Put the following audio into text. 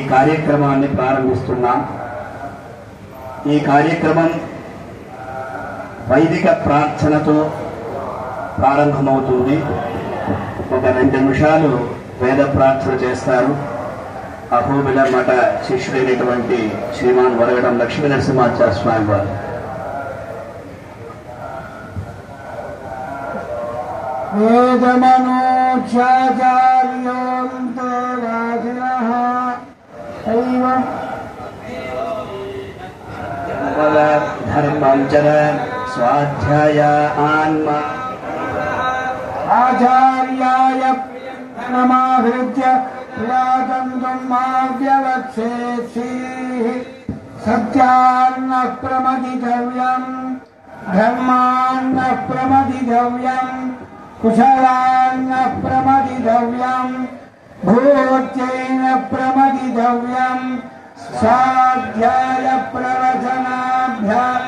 ఈ కార్యక్రమాన్ని ప్రారంభిస్తున్నాం. ఈ కార్యక్రమం వైదిక ప్రార్థనతో ప్రారంభమవుతుంది. ఒక 2 నిమిషాలు వేద ప్రార్థన చేస్తారు. అహోబిల మఠ శిష్యుడైనటువంటి శ్రీమాన్ వరగడం లక్ష్మీ నరసింహాచార్య స్వామి వారు. ధర్మంచర స్వాధ్యాయ ఆన్మా ఆచార్యాయ నమాహృత్య పురాతంతుం మావ్యవక్షేత్సి సత్యాన్న ప్రమదితవ్యం ధర్మాన్న ప్రమదితవ్యం కుశలాన్న ప్రమదితవ్యం భూత్యైన ప్రమదితవ్యం స్వాధ్యాయ ప్రవచనాభ్యాం